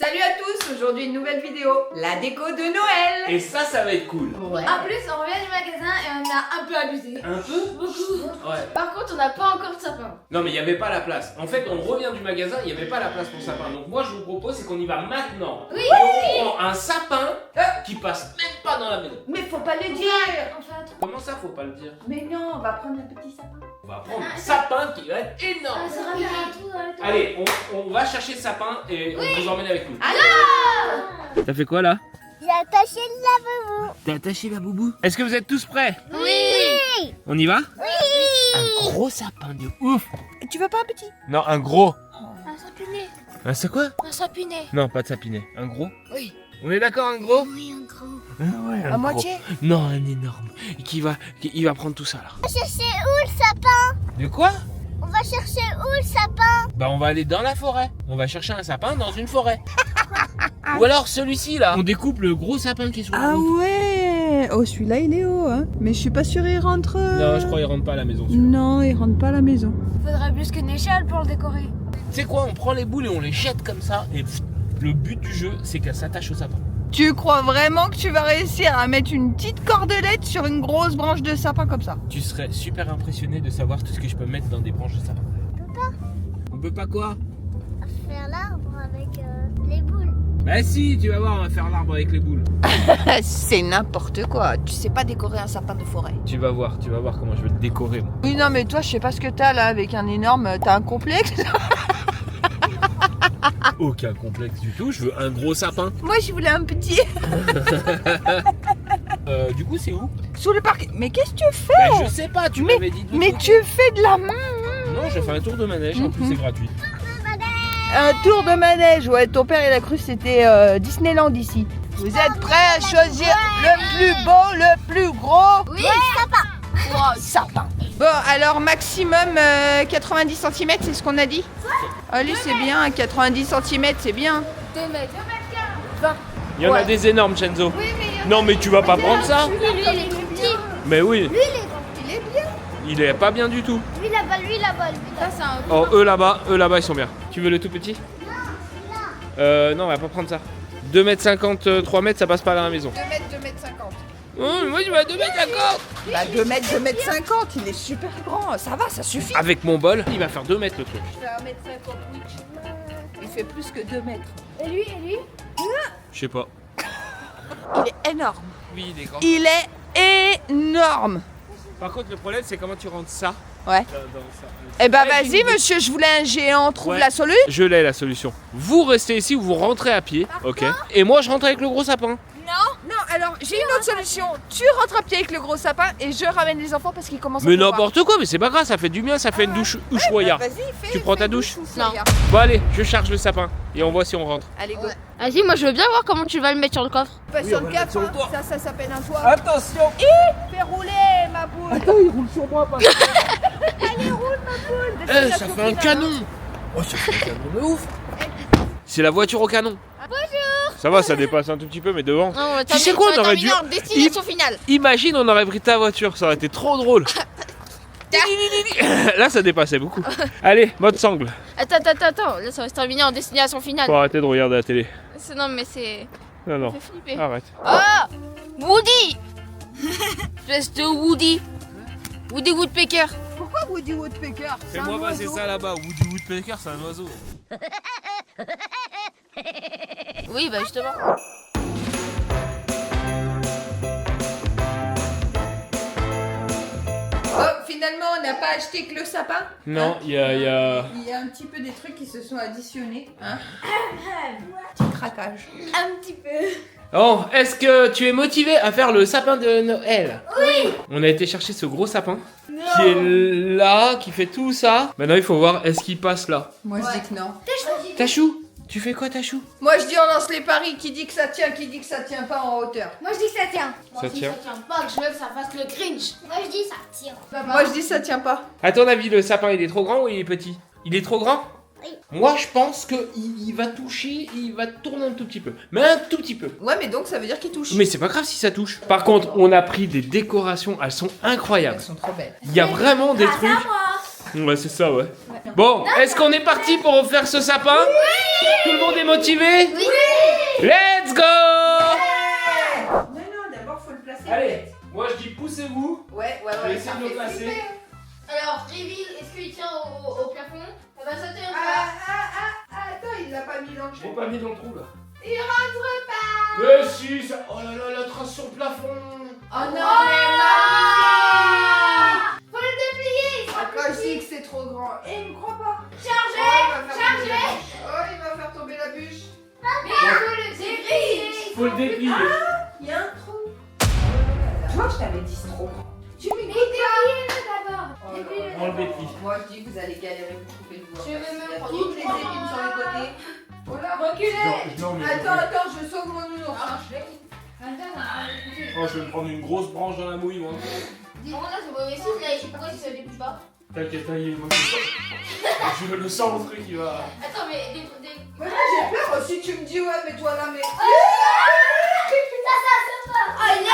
Salut à tous, aujourd'hui une nouvelle vidéo, la déco de Noël. Et ça va être cool. Ouais. En plus, on revient du magasin et on a un peu abusé. Un peu? Beaucoup. Ouais. Par contre, on n'a pas encore de sapin. Non mais il n'y avait pas la place. En fait, on revient du magasin, il n'y avait pas la place pour le sapin. Donc moi, je vous propose, c'est qu'on y va maintenant. Oui. Et on prend un sapin qui passe même pas dans la maison. Mais faut pas le dire. On fait un truc. Comment ça, faut pas le dire? Mais non, on va prendre un petit sapin. On va prendre un sapin qui va être énorme. On se ramène un trou dans le toit. Allez, on va chercher le sapin et on vous emmène avec nous. Alors T'as fait quoi là? J'ai attaché la boubou. T'as attaché la boubou? Est-ce que vous êtes tous prêts? Oui. On y va? Oui. Un gros sapin de ouf. tu veux pas un petit? Non, un gros. Un sapinet. C'est quoi? Un sapinet. Non, pas de sapinet. Un gros? Oui. On est d'accord, un gros? Oui, un gros. Ah ouais, À moitié? Non, un énorme. Il va prendre tout ça là. On va chercher où le sapin? De quoi? On va chercher où le sapin? Bah on va aller dans la forêt. On va chercher un sapin dans une forêt. Ou alors celui-ci là. On découpe le gros sapin qui est sur le Ah roof. ouais. Oh, celui-là il est haut, hein. Mais je suis pas sûre il rentre. Non, je crois qu'il rentre pas à la maison. celui-là. Non, il rentre pas à la maison. Faudrait plus qu'une échelle pour le décorer. Tu sais quoi? On prend les boules et on les jette comme ça. Et pff, le but du jeu, c'est qu'elle s'attache au sapin. Tu crois vraiment que tu vas réussir à mettre une petite cordelette sur une grosse branche de sapin comme ça? Tu serais super impressionné de savoir tout ce que je peux mettre dans des branches de sapin. On peut pas quoi? Faire l'arbre avec les boules. Bah si, tu vas voir, on va faire l'arbre avec les boules. C'est n'importe quoi. Tu sais pas décorer un sapin de forêt. Tu vas voir comment je vais le décorer moi. Oui, non, mais toi, je sais pas ce que t'as là avec un énorme. T'as un complexe? Aucun complexe du tout, je veux un gros sapin. Moi, je voulais un petit. Du coup, c'est où? Sous le parc. Mais qu'est-ce que tu fais? Bah, je sais pas, tu m'avais dit de Mais l'autre tu fais de la main. côté. Non, je fais un tour de manège, en plus c'est gratuit. Un tour de manège. Ouais, ton père, il a cru que c'était Disneyland ici. Vous êtes prêts à choisir le plus beau, le plus gros? Oui. Sapin. Bon, alors maximum 90 cm, c'est ce qu'on a dit? Allez, c'est bien, 90 cm, c'est bien. 2 mètres. Il y en a Ouais. des énormes, Chenzo. Oui, mais Non, mais tu vas pas prendre ça? lui, il est tout petit. Mais oui, Lui, il est grand. Il est bien. il est pas bien du tout. Lui là-bas, lui là-bas, lui Ça, là-bas. c'est un. Oh, eux là-bas, ils sont bien. Tu veux le tout petit? Non, on va pas prendre ça. 2,50 m, 3 mètres, ça passe pas à la maison. 2 mètres, 2 mètres 50. Oh, moi, je vais à 2,50 m. Bah 2 mètres, 2 mètres 50, il est super grand. Ça va, ça suffit. Avec mon bol, il va faire 2 mètres le truc. Il fait 1 mètre 50, oui. Il fait plus que 2 mètres. Et lui, et lui? Je sais pas. Il est énorme. Oui, il est grand. Il est énorme. Par contre, le problème, c'est comment tu rentres ça Ouais. dans ça. Eh bah Ouais, vas-y j'ai une idée. monsieur, je voulais un géant, trouve Ouais. la solution. Je l'ai la solution. Vous restez ici, vous rentrez à pied, ok? Et moi, je rentre avec le gros sapin. Non, alors j'ai une autre solution. Tu rentres à pied avec le gros sapin et je ramène les enfants parce qu'ils commencent à Mais pleuvoir. n'importe quoi, mais c'est pas grave, ça fait du bien, ça fait une douche Ushuaïa. Vas-y, fais. Tu prends fais ta douche Ushuaïa. Bon allez, je charge le sapin et on voit si on rentre. Allez, go. Vas-y, moi, je veux bien voir comment tu vas le mettre sur le coffre. Pas Oui, sur on le va cap, mettre sur le hein. toit. Ça s'appelle un toit. Attention! Fais rouler ma boule. Attends, il roule sur moi, pas. Allez, roule ma boule. Eh, ça fait un canon! Oh, ça fait un canon de ouf! C'est la voiture au canon. Bonjour! Ça va, ça dépasse un tout petit peu, mais devant. Non, Tu sais quoi, on aurait dû. Destination finale. Imagine, on aurait pris ta voiture, ça aurait été trop drôle. Là, ça dépassait beaucoup. Allez, mode sangle. Attends. Là, ça va se terminer en destination finale. Faut arrêter de regarder la télé. Non, mais c'est. Non, non. Ça fait flipper. Arrête. Oh Woody. Espèce de Woody. Woody Woodpecker. Pourquoi Woody Woodpecker? C'est un Fais-moi passer oiseau. ça là-bas. Woody Woodpecker, c'est un oiseau. Oui, bah justement. Oh, finalement on n'a pas acheté que le sapin. Non, il y a. Il y a un petit peu des trucs qui se sont additionnés. Hein. Petit craquage. Un petit peu. Oh, est-ce que tu es motivé à faire le sapin de Noël? Oui. On a été chercher ce gros sapin qui est là, qui fait tout ça. Maintenant, il faut voir, est-ce qu'il passe là? Moi je dis que non. Tachou, tu fais quoi, Tachou? Moi je dis on lance les paris. Qui dit que ça tient, qui dit que ça tient pas en hauteur. Moi, je dis que ça tient. Ça tient. Ça tient pas, que je veux que ça fasse le cringe. Moi, je dis ça tient. Moi je dis ça tient pas. À ton avis, le sapin, il est trop grand ou il est petit? Il est trop grand? Oui. Moi, je pense qu'il va toucher, il va tourner un tout petit peu. Mais un tout petit peu. Ouais mais donc ça veut dire qu'il touche. Mais c'est pas grave si ça touche. Par contre, on a pris des décorations, elles sont incroyables. Elles sont trop belles. Il y a vraiment des trucs. Ouais, c'est ça, ouais. Bon, est-ce qu'on est parti pour faire ce sapin? Oui. Tout le monde est motivé? Oui. Let's go! Mais non, d'abord faut le placer. Allez, moi je dis poussez-vous. Ouais, Je vais essayer de le placer. Alors, reveal, est-ce qu'il tient au plafond? Ça va sauter un peu. Attends, il l'a pas mis dans le Je l'ai pas mis dans le trou là. Il rentre pas. Mais si, ça... Oh là là, la trace sur le plafond. Oh non, mais Faut le déplier. Encore ici que c'est trop grand. Eh, il me croit pas. Chargez. Oh, il va faire tomber la bûche. Mais il faut le déplier. Faut le déplier. Il y a un trou. Tu vois que je t'avais dit c'est trop grand. Tu m'écoutes déplier-le d'abord. Oh là là. On le déplie. Moi je dis que vous allez galérer pour couper le bois. Je vais me Il y a prendre toutes les une épines sur les côtés. Oh là, Reculez. Non, mais... Attends, je sauve mon nounours. Ah, je l'ai. Attends, Oh, je vais me prendre une grosse branche dans la mouille, moi. dis-moi là, c'est mauvais signe là. Je sais pourquoi si ça dépouille pas. T'inquiète, taillé, moi je le sens le truc, il va... Attends, mais des... Mais moi j'ai peur aussi, tu me dis ouais, mais toi là, mais. Oh, il est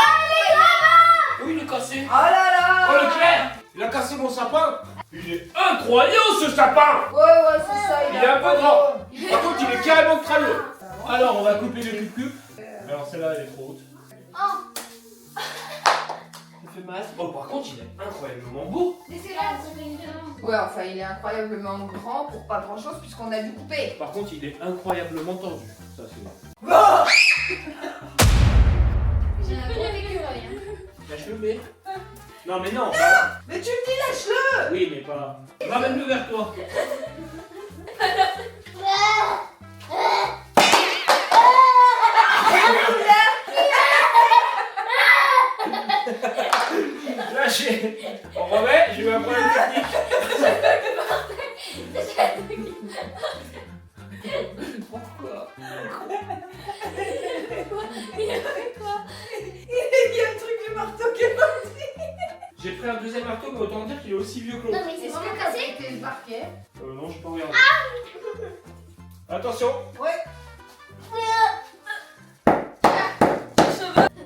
Oh, il est cassé. Oh là là. Oh, le clair. Il a cassé mon sapin. Il est incroyable ce sapin. Ouais, c'est ça. Il est un peu grand. Par contre, il est carrément crayeux. Alors, on va couper le cube. Alors, celle-là, elle est trop haute. Ça fait mal. Oh, par contre, il est incroyablement beau. Laissez-la, ça fait une violence. Ouais, enfin, il est incroyablement grand pour pas grand chose puisqu'on a dû couper. Par contre, il est incroyablement tendu. Ça, c'est vrai. J'ai un gros écureuil. Lâche-le, mais... Non, mais non. Mais tu me dis lâche-le. Oui, mais pas... Ramène-le vers toi. Lâchez. On remet, j'ai eu un problème technique. Pourquoi? Il y a un truc du marteau qui est parti. J'ai pris un deuxième marteau, mais autant dire qu'il est aussi vieux que l'autre. Non, mais c'est Est-ce vraiment que t'as cassé. pété le parquet? Non, je peux regarder. Attention. Ouais.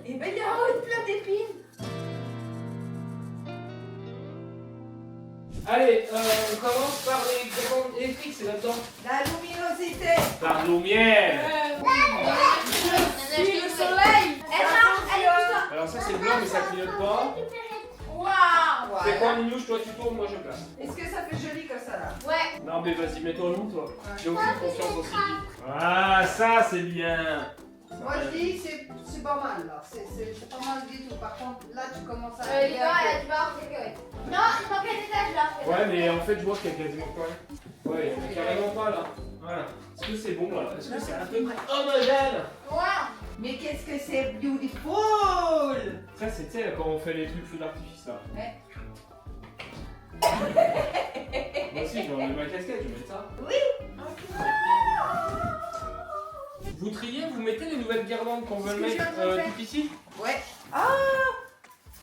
Et ben il y a plein d'épines. Allez, on commence par les commandes électriques, c'est là-dedans. La luminosité. Par lumière. Puis le soleil. Elle marche, allez, pousse-toi. Alors ça c'est blanc, mais ça clignote pas. Waouh. C'est quoi, Minouche? Toi tu tournes, moi je place. Est-ce que ça fait joli comme ça là? Ouais. Non mais vas-y, mets-toi long toi. J'ai aucune confiance aussi. Ah, ça c'est bien. Moi je dis c'est pas mal là. C'est pas mal du tout. Par contre là tu commences à. Il va avoir quelques... Non, il manque un étage là. Ouais, mais en fait je vois qu'il y a quasiment pas. Ouais, il y a carrément pas là. Voilà. Est-ce que c'est bon là? Est-ce que c'est un peu homogène? Waouh. Mais qu'est-ce que c'est beautiful! Ça c'est, tu sais, quand on fait les trucs feux d'artifice là. Ouais. Moi aussi je vais enlever ma casquette, je vais mettre ça. Oui. Vous triez, vous mettez les nouvelles guirlandes qu'on veut C'est ce que mettre je suis en train de faire. tout ici? Ouais.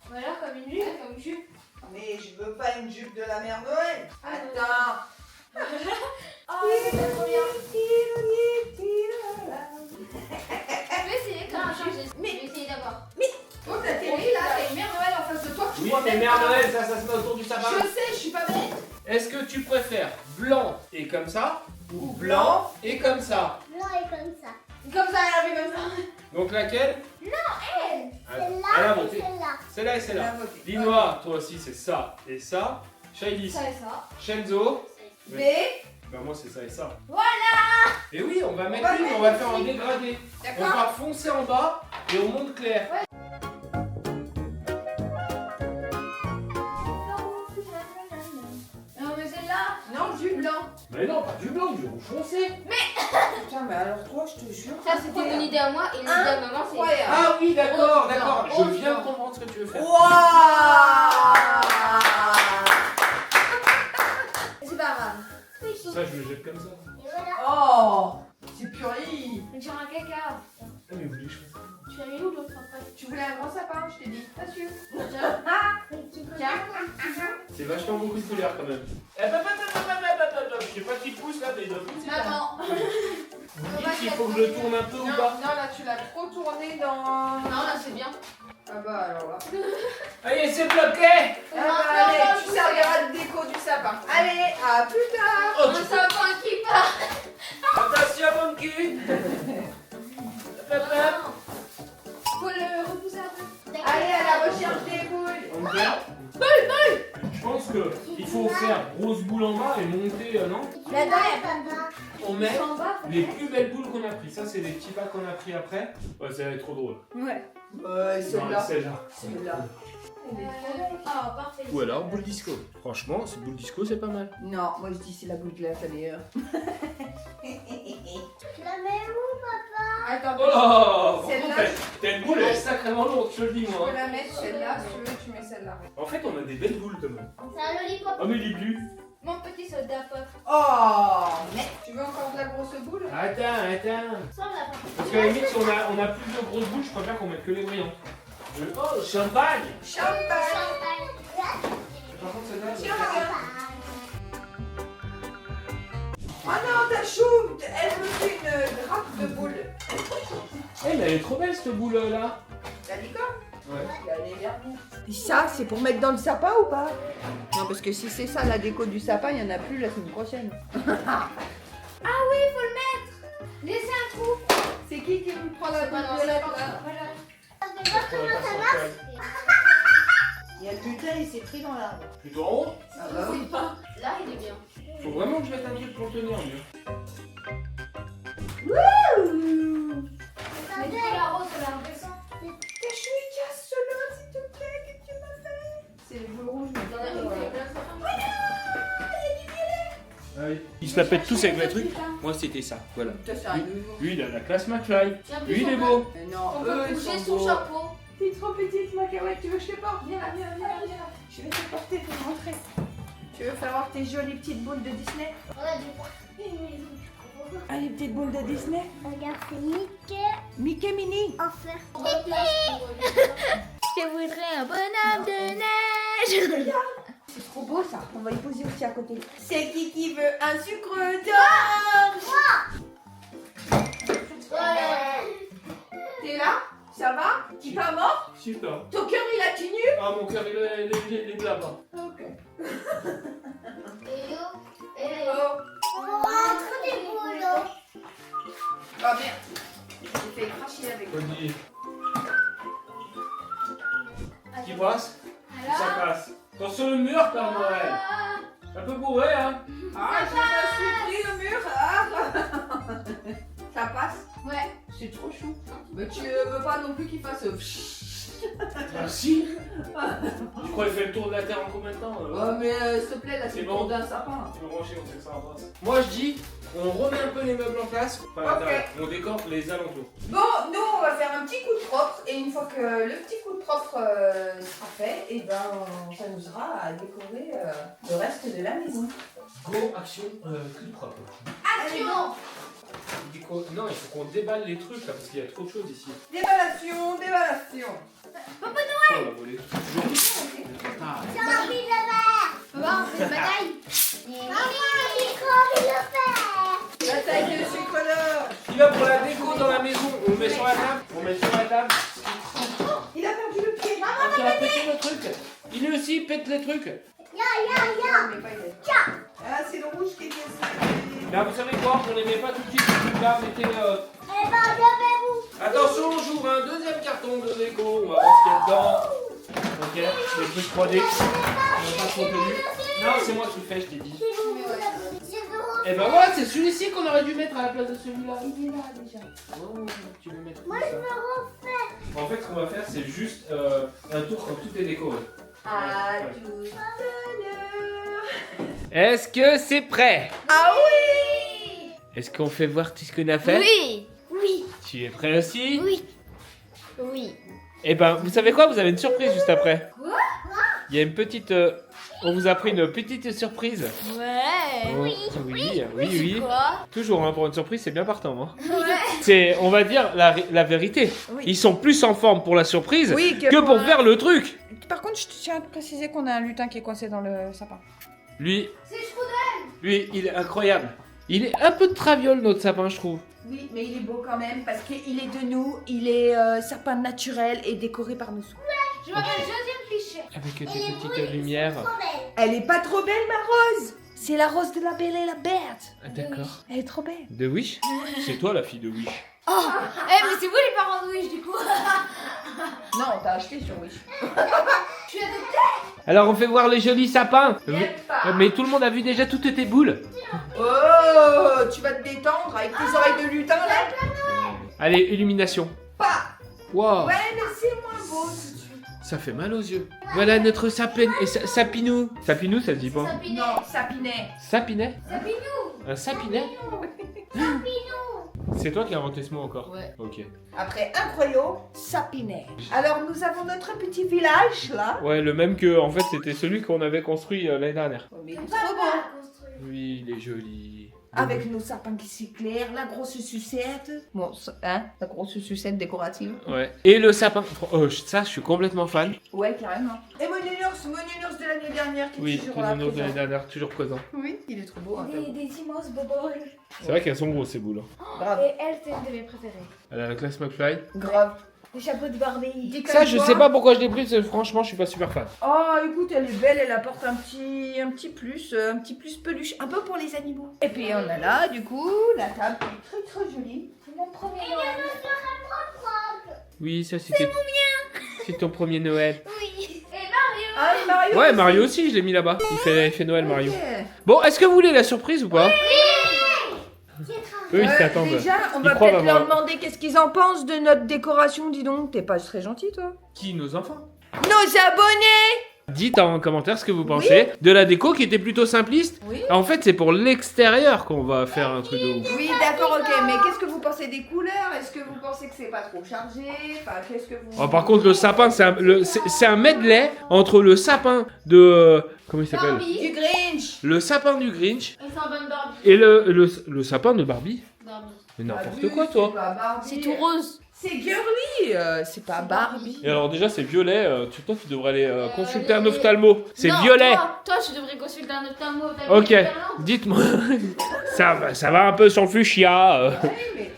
Voilà, comme une jupe. Comme une jupe. Mais je veux pas une jupe de la mère Noël. Attends. Oh, c'est trop bien. Je vais essayer comme ça. Je vais essayer d'abord. Oh ta télé là, t'as une mère Noël en face de toi que tu Oui, vois mais même Mère pas. Noël, ça se met autour du sapin. Je sais, je suis pas bête. Est-ce que tu préfères blanc et comme ça ou blanc et comme ça? Blanc et comme ça. Comme ça, elle a fait comme ça. Donc laquelle? Elle. Elle a Celle-là et voté. celle-là. Celle-là et celle-là. La beauté. Dis-moi, toi aussi c'est ça et ça. Shailis, Ça et ça. Shenzo. B. Bah moi c'est ça et ça. Voilà. Et oui, on va mettre va une, mettre on va faire un dégradé. On D'accord. va foncer en bas et on monte clair. Non, mais celle-là. Non, du blanc. Mais non, pas du blanc, du rouge foncé. Putain, mais alors toi, je te jure. Ça, c'était mon idée à moi et l'idée à maman, c'est. Incroyable. Ah oui, d'accord, Oh, d'accord. non, Je oh, viens de non. comprendre ce que tu veux faire. Waouh. C'est pas grave. Ça, je le jette comme ça. Et voilà. Oh, c'est purée. Mais tu as un caca. Ah, mais vous voulez que je fasse ça? Tu as mis où l'autre après? Tu voulais un grand sapin, je t'ai dit. Pas sûr. Tiens. C'est vachement beaucoup de couleurs quand même. Je sais pas qui pousse là, mais il doit pousser. Maman. Vous me dites s'il faut que je le tourne un peu ou Non, pas? non, là tu l'as trop tourné dans. Non, là, c'est bien. Ah Ah bah alors là. Allez, c'est bloqué. Ah bah allez, tu serviras de déco du sapin. Allez, à plus tard. Oh, Un sapin qui part. attention, mon cul. Hop, hop. Faut le repousser après. Allez, à la recherche des boules. On perd. Je pense qu'il faut faire grosse boule en bas et monter, non? Là-dedans, On met en bas. les plus belles boules qu'on a pris. Ça, c'est des petits pas qu'on a pris après. Ouais, ça va être trop drôle. Ouais. Non, Celle-là. celle-là. Celle-là. Ah, parfait. Ou alors boule disco. Franchement, cette boule disco, c'est pas mal. Non, moi je dis c'est la boule de la meilleure. La mets où, papa? Attends, Oh là! Celle-là, T'as une boule, elle est sacrément lourde, je te le dis, tu moi. peux la mettre celle-là, si tu veux, tu mets celle-là. En fait, on a des belles boules demain. C'est un lollipop. Oh, mais il est plus. Mon petit soldat pop. Oh, mais tu veux encore de la grosse boule? Attends. Sans la papa. Parce qu'à la limite, si on a plus de grosses boules, je préfère qu'on mette que les brillantes. Oh, champagne! Champagne. Par contre, celle-là, Tiens, regarde. Oh non, ta chou, elle me fait une grappe de boules. elle est trop belle cette boule-là. T'as dit quoi? Ouais. Elle est bien. Ça, c'est pour mettre dans le sapin ou pas? Non, parce que si c'est ça la déco du sapin, il n'y en a plus la semaine prochaine. Laissez un trou. C'est qui me prend la Pas boule dans de le la sapin. là? Voilà. Je vais voir comment ça marche. Il y a le butin, il s'est pris dans l'arbre. Plutôt en haut. Ah bah oui. Là, il est bien. Faut vraiment que je mette un truc pour le tenir mieux. Mais tu la rose, ça la redescend. Cache cela, s'il te plaît, qu'est-ce que tu m'as fait? C'est les boules rouges, mais Dans la rose, c'est plein de sapins. Ils se la pètent tous avec les trucs. Moi, c'était ça. Voilà. Putain, c'est un nouveau. Lui, il a la classe McFly. Tiens, Lui, il est beau. Mais non, On eux, peut ils bouger sont son beaux. chapeau. T'es trop petite, ma cahuète, tu veux que je te porte? Viens là, viens là, viens là, viens là. Je vais te porter pour rentrer. Tu veux faire voir tes jolies petites boules de Disney? On a des une maison. Ah, les petites boules de Disney? Regarde, c'est Mickey Mickey Mini. en fer. On replace pour Je voudrais un bonhomme de neige. C'est trop beau ça. On va y poser aussi à côté. C'est qui veut un sucre d'orge? T'es là? Ça va? Tu pas mort? Super. Ton cœur il a tenu? Ah, mon cœur, il est de là-bas. Ok. Et yo. Et Oh. On rentre des boulots. Oh merde. J'ai fait cracher avec. Cody. Qui passe? Ça alors. passe. Attention le mur, Père Noël. Un peu bourré, hein. Ah, je me suis pris le mur. Ah. Ça passe? Ouais. C'est trop chou. Mais tu veux pas non plus qu'il fasse. Merci. Je crois qu'il fait le tour de la Terre en combien de temps? Oh, mais s'il te plaît, là c'est C'est le bon. tour d'un sapin. Tu veux brancher, on sait que ça avance. Moi, je dis, on remet un peu les meubles en place. Enfin, à l'intérieur. On décore les alentours. Bon, nous on va faire un petit coup de propre et une fois que le petit coup de propre sera fait, et ben ça nous aura à décorer le reste de la maison. Go, action, plus propre. Action! Non, il faut qu'on déballe les trucs là parce qu'il y a trop de choses ici. Déballation, déballation. Oh, la volée. Ah. J'ai envie de le faire. Papa, on fait une bataille. Maman, j'ai trop envie de le faire. La taille de sucre d'or. Il va pour la déco dans la maison. On le met sur la table. On met sur la table. Il a perdu le pied. Ah, tu vas péter le truc. Il aussi pète les trucs. Mais pas il est. Ah, c'est le rouge qui est bien. Là, vous savez quoi? On les met pas tout de suite. Ces trucs là, mettez. Eh ben, je vais vous. Attention, on j'ouvre un deuxième carton de déco. On va voir ce qu'il y a dedans. Ok, les trucs 3D. On va pas trop tenus. Non, c'est moi qui le fais, je t'ai dit. Et ben voilà, c'est celui-ci qu'on aurait dû mettre à la place de celui-là. Il est là déjà. Oh, tu veux mettre Moi, où, je ça me refais. En fait, ce qu'on va faire, c'est juste un tour quand tout est décoré. À tout à l'heure. Est-ce que c'est prêt? Ah oui! Est-ce qu'on fait voir tout ce qu'on a fait? Oui. Oui, Tu es prêt aussi? oui, oui. Eh ben, vous savez quoi? Vous avez une surprise juste après. Quoi? Il y a une petite... on vous a pris une petite surprise. Ouais. Oh, oui. Quoi? Toujours, hein, pour une surprise, c'est bien partant. Hein. Ouais. C'est, on va dire, la vérité. Oui. Ils sont plus en forme pour la surprise Oui, que pour faire le truc. Par contre, je tiens à te préciser qu'on a un lutin qui est coincé dans le sapin. Lui, C'est Strudel. il est incroyable. Il est un peu de traviole notre sapin, je trouve. Oui, mais il est beau quand même parce qu'il est de nous, il est sapin naturel et décoré par nous. Je m'appelle Josiane Fischer. Avec tes petites lumières. Elle est pas trop belle, ma rose. C'est la rose de la Belle et la Bête. Ah, d'accord. Elle est trop belle. De Wish? C'est toi la fille de Wish. Eh, mais c'est vous les parents de Wish du coup. Non, t'as acheté sur Wish. Je suis adoptée. Alors on fait voir les jolis sapins. Viens pas. Mais tout le monde a vu déjà toutes tes boules. Oh, tu vas te détendre avec tes oreilles de lutin là. Allez, illumination. Pas. Wow, Ouais, mais c'est moins beau tout de suite. ça fait mal aux yeux. Voilà notre sapin et sapinou. Sapinou, ça se dit pas. Sapinet. Non, sapinet. Sapinet? Sapinou. Un sapinet? C'est toi qui as inventé ce mot encore? Ouais. Ok. Après incroyable, sapinet. Alors nous avons notre petit village là. Ouais, le même que, en fait, c'était celui qu'on avait construit l'année dernière. Oh, mais il est trop beau. Oui, il est joli. Avec nos sapins qui s'éclairent, la grosse sucette. Bon, hein, la grosse sucette décorative. Ouais. Et le sapin. Oh, ça, je suis complètement fan. Ouais, carrément. Et mon nounours de l'année dernière qui est Oui, toujours le là. nounours de présent. l'année dernière, toujours présent. Oui, il est trop beau. Hein, Des immenses bobos. C'est vrai qu'elles sont grosses ces boules. grave. Et elle, c'est une de mes préférées. Elle a la classe McFly. Grave. Le chapeau de Barbie. Dis Ça, comme je toi. sais pas pourquoi je l'ai prise, franchement, je suis pas super fan. Oh, écoute, elle est belle, elle apporte un petit plus peluche, un peu pour les animaux. Et puis on a là, du coup, la table qui est très très jolie. C'est mon premier Noël. Oui, ça c'était. C'est ton premier Noël. Oui. Et Mario. Ah, et Mario. Ouais, aussi. Mario aussi, je l'ai mis là-bas. Il fait Noël, Mario. Ok. Bon, est-ce que vous voulez la surprise ou pas? Eux, ils t'attendent. Déjà, on Ils va croient peut-être leur avoir- demander qu'est-ce qu'ils en pensent de notre décoration, dis donc. T'es pas très gentil, toi. Qui, nos enfants? Nos abonnés. Dites en commentaire ce que vous pensez de la déco qui était plutôt simpliste. Oui. En fait, c'est pour l'extérieur qu'on va faire un truc de ouf. Oui, d'accord, ok. Mais qu'est-ce que vous pensez des couleurs? Est-ce que vous pensez que c'est pas trop chargé? Enfin, qu'est-ce que vous... Oh, par contre, le sapin, c'est un medley entre le sapin de... comment il s'appelle? Barbie. Du Grinch. Le sapin du Grinch Et c'est un bon Barbie. et le sapin de Barbie. Barbie. Mais n'importe Bah, quoi, c'est toi. pas Barbie. C'est tout rose. C'est girly, c'est pas Barbie. Et alors déjà, c'est violet. Toi, tu devrais aller consulter un ophtalmo. C'est violet. Toi, tu devrais consulter un ophtalmo. t'as Ok, vu l'expérience dites-moi. ça va un peu sur le fuchsia.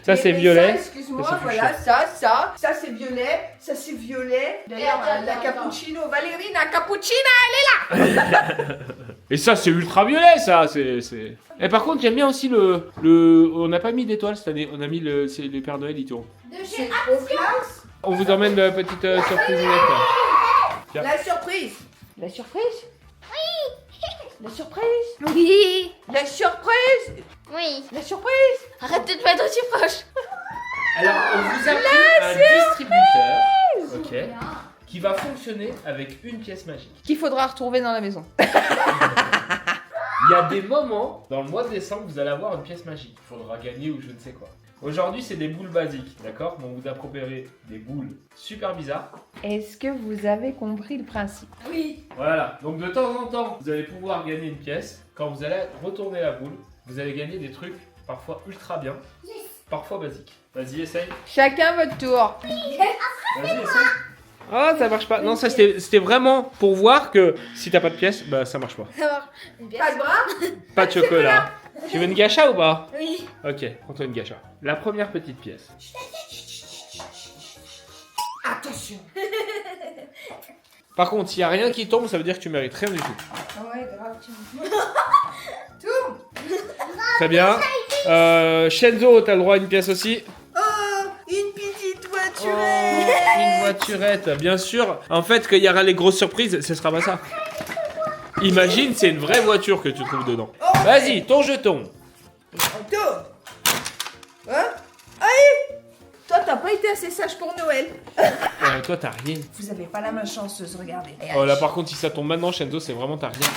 Ça, c'est violet. Excuse-moi, Ça, c'est voilà, ça c'est violet, ça c'est violet. D'ailleurs, Attends, la attends, cappuccino, Valérie, la cappuccina. Et ça, c'est ultra violet, ça. Et par contre, j'aime bien aussi on n'a pas mis d'étoiles cette année. On a mis c'est les Pères Noël, ils tournent. De C'est chez trop classe. On vous emmène la petite surprise. Tiens. La surprise. La surprise. Oui. La surprise. Oui. La surprise. Oui. La surprise. Arrête de te mettre aussi proche. Alors, on vous a pris un distributeur, ok, qui va fonctionner avec une pièce magique. Qu'il faudra retrouver dans la maison. Il y a des moments, dans le mois de décembre, vous allez avoir une pièce magique. Il faudra gagner ou je ne sais quoi. Aujourd'hui, c'est des boules basiques, d'accord? Mais on vous a préparé des boules super bizarres. Est-ce que vous avez compris le principe? Oui. Voilà, donc de temps en temps, vous allez pouvoir gagner une pièce. Quand vous allez retourner la boule, vous allez gagner des trucs parfois ultra bien, parfois basiques. Vas-y, essaye. Chacun votre tour. Vas-y, essaye. Ah, ça marche pas. Non, ça c'était vraiment pour voir que si t'as pas de pièce, bah ça marche pas. Ça marche. Bien. Pas de bras? Pas de chocolat. Tu veux une gacha ou pas? Oui. Ok, prends-toi une gacha. La première petite pièce. Attention. Par contre, s'il y a rien qui tombe, ça veut dire que tu mérites rien du tout. Ah ouais, grave, tu Très bien. Shenzo, t'as le droit à une pièce aussi. Oh, une petite Oh, voiturette. une voiturette, bien sûr. En fait, qu'il y aura les grosses surprises, ce sera pas ça. Imagine, c'est une vraie voiture que tu trouves dedans. Oh, Vas-y, ton jeton. on tourne. Hein? Allez. Toi, t'as pas été assez sage pour Noël. Toi, t'as rien. Vous avez pas la main chanceuse, regardez. Oh là, par contre, si ça tombe maintenant, Shenzo, c'est vraiment t'as rien.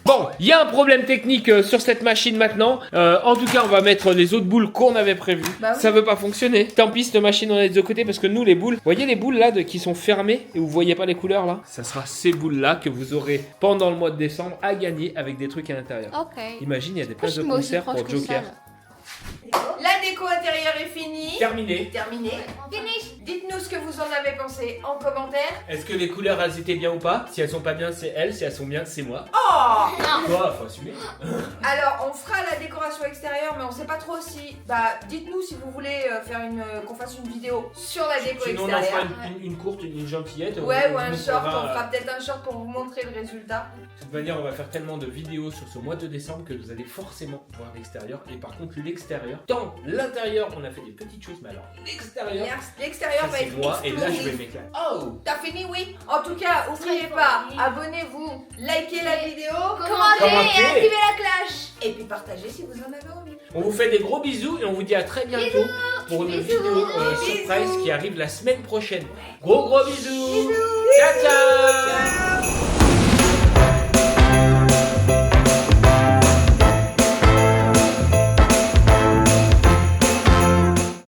Bon, il y a un problème technique sur cette machine maintenant. En tout cas, on va mettre les autres boules qu'on avait prévues. Bah oui. Ça veut pas fonctionner. Tant pis, cette machine, on a de côté parce que nous, les boules, vous voyez les boules là qui sont fermées et vous voyez pas les couleurs là? Ça sera ces boules là que vous aurez pendant le mois de décembre à gagner avec des trucs à l'intérieur. Ok. Imagine, il y a des places de concert pour Joker. La déco intérieure est finie. Terminé. Terminé. Finish. Dites-nous Dites-nous ce que vous en avez pensé en commentaire. Est-ce que les couleurs elles étaient bien ou pas? Si elles sont pas bien, c'est elles. Si elles sont bien, c'est moi. Oh! Quoi? Faut assumer. Alors, on fera la décoration extérieure, mais on sait pas trop si. Bah, dites-nous si vous voulez faire qu'on fasse une vidéo sur la déco Sinon, on en fera extérieure. une courte, une gentillette. Ouais, ou on un vous short. montrera, On fera peut-être un short pour vous montrer le résultat. De toute manière, on va faire tellement de vidéos sur ce mois de décembre que vous allez forcément voir l'extérieur. Et par contre, l'extérieur, dans l'intérieur, on a fait des petites choses, mais alors l'extérieur, L'extérieur ça va c'est être moi. Et là, je vais explosif. m'éclater. Oh! T'as fini, oui? En tout cas, n'oubliez pas, abonnez-vous, likez la vidéo, Commentez et activez la cloche. et puis partagez si vous en avez envie. On vous fait des gros bisous et on vous dit à très bientôt pour une vidéo surprise qui arrive la semaine prochaine. Gros bisous. Ciao ciao.